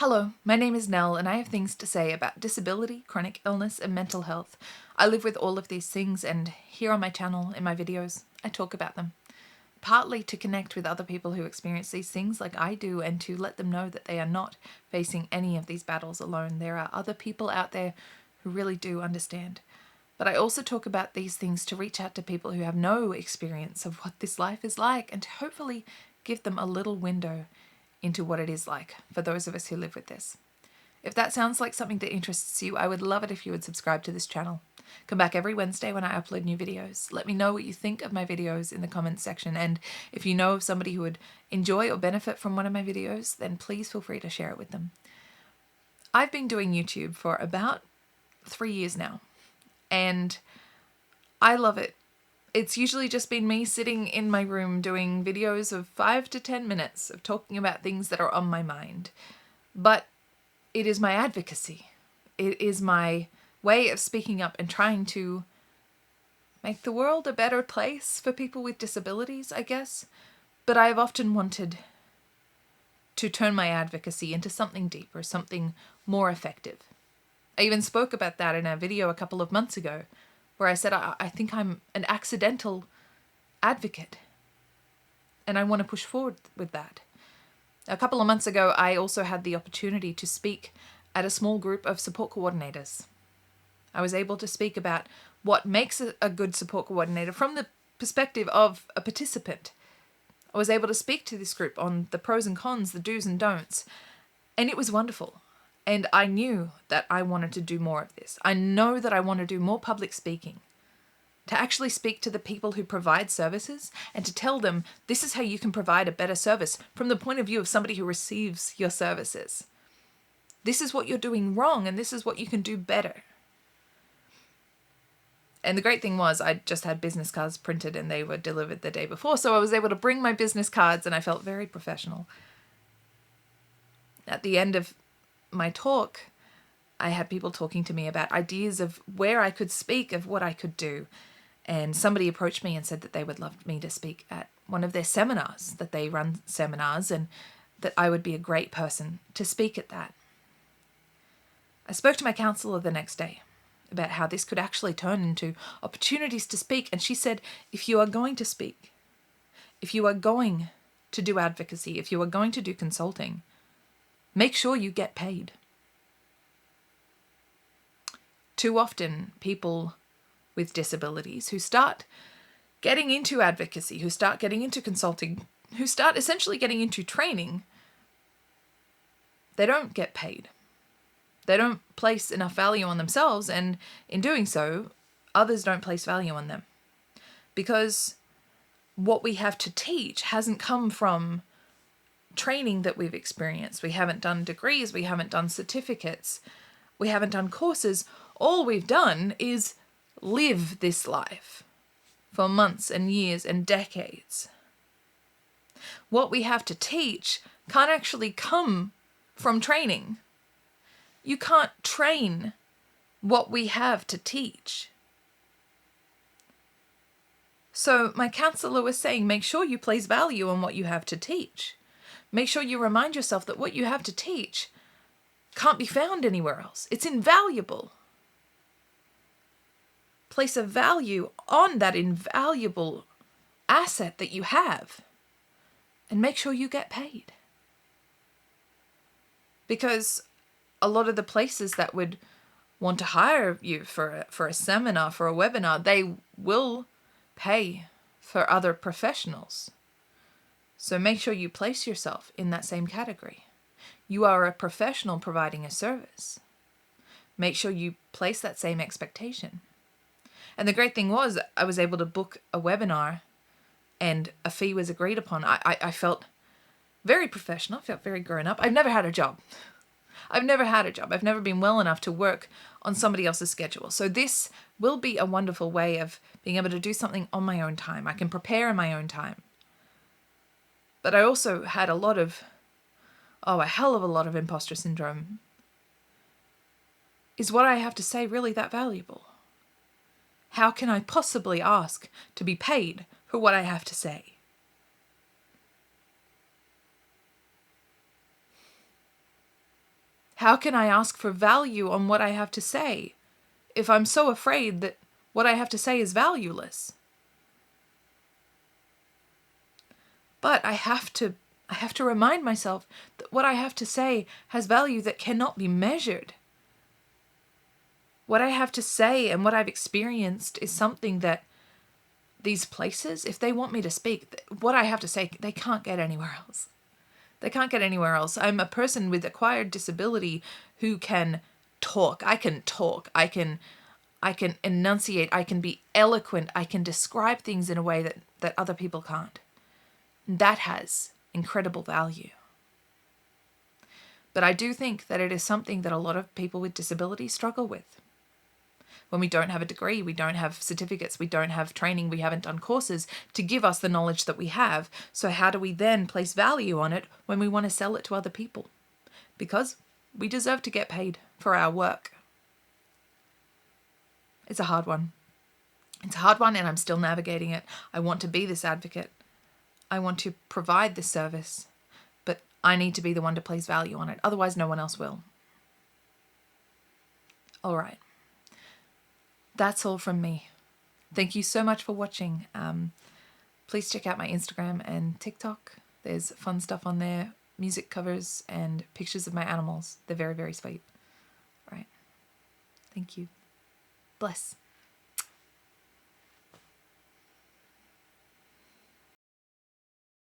Hello, my name is Nell and I have things to say about disability, chronic illness and mental health. I live with all of these things and here on my channel, in my videos, I talk about them. Partly to connect with other people who experience these things like I do and to let them know that they are not facing any of these battles alone. There are other people out there who really do understand. But I also talk about these things to reach out to people who have no experience of what this life is like and to hopefully give them a little window into what it is like for those of us who live with this. If that sounds like something that interests you, I would love it if you would subscribe to this channel. Come back every Wednesday when I upload new videos. Let me know what you think of my videos in the comments section, and if you know of somebody who would enjoy or benefit from one of my videos, then please feel free to share it with them. I've been doing YouTube for about 3 years now, and I love it. It's usually just been me sitting in my room doing videos of 5 to 10 minutes of talking about things that are on my mind. But it is my advocacy. It is my way of speaking up and trying to make the world a better place for people with disabilities, I guess. But I have often wanted to turn my advocacy into something deeper, something more effective. I even spoke about that in a video a couple of months ago, where I said I think I'm an accidental advocate and I want to push forward with that. A couple of months ago, I also had the opportunity to speak at a small group of support coordinators. I was able to speak about what makes a good support coordinator from the perspective of a participant. I was able to speak to this group on the pros and cons, the do's and don'ts, and it was wonderful. And I knew that I wanted to do more of this. I know that I want to do more public speaking, to actually speak to the people who provide services and to tell them this is how you can provide a better service from the point of view of somebody who receives your services. This is what you're doing wrong and this is what you can do better. And the great thing was I just had business cards printed and they were delivered the day before, so I was able to bring my business cards and I felt very professional. At the end of my talk, I had people talking to me about ideas of where I could speak, of what I could do. And somebody approached me and said that they would love me to speak at one of their seminars, that they run seminars, and that I would be a great person to speak at that. I spoke to my counsellor the next day about how this could actually turn into opportunities to speak. And she said, if you are going to speak, if you are going to do advocacy, if you are going to do consulting, make sure you get paid. Too often, people with disabilities who start getting into advocacy, who start getting into consulting, who start essentially getting into training, they don't get paid. They don't place enough value on themselves, and in doing so, others don't place value on them. Because what we have to teach hasn't come from training that we've experienced. We haven't done degrees, we haven't done certificates, we haven't done courses. All we've done is live this life for months and years and decades. What we have to teach can't actually come from training. You can't train what we have to teach. So my counsellor was saying, make sure you place value on what you have to teach. Make sure you remind yourself that what you have to teach can't be found anywhere else. It's invaluable. Place a value on that invaluable asset that you have and make sure you get paid. Because a lot of the places that would want to hire you for a seminar, for a webinar, they will pay for other professionals. So make sure you place yourself in that same category. You are a professional providing a service. Make sure you place that same expectation. And the great thing was I was able to book a webinar and a fee was agreed upon. I felt very professional, I felt very grown up. I've never had a job. I've never been well enough to work on somebody else's schedule. So this will be a wonderful way of being able to do something on my own time. I can prepare in my own time. But I also had a hell of a lot of imposter syndrome. Is what I have to say really that valuable? How can I possibly ask to be paid for what I have to say? How can I ask for value on what I have to say if I'm so afraid that what I have to say is valueless? But I have to remind myself that what I have to say has value that cannot be measured. What I have to say and what I've experienced is something that these places, if they want me to speak, what I have to say, they can't get anywhere else. They can't get anywhere else. I'm a person with acquired disability who can talk. I can talk. I can enunciate. I can be eloquent. I can describe things in a way that other people can't. That has incredible value. But I do think that it is something that a lot of people with disability struggle with. When we don't have a degree, we don't have certificates, we don't have training, we haven't done courses to give us the knowledge that we have. So how do we then place value on it when we want to sell it to other people? Because we deserve to get paid for our work. It's a hard one. It's a hard one, and I'm still navigating it. I want to be this advocate. I want to provide this service, but I need to be the one to place value on it. Otherwise, no one else will. All right. That's all from me. Thank you so much for watching. Please check out my Instagram and TikTok. There's fun stuff on there, music covers and pictures of my animals. They're very, very sweet. All right. Thank you. Bless.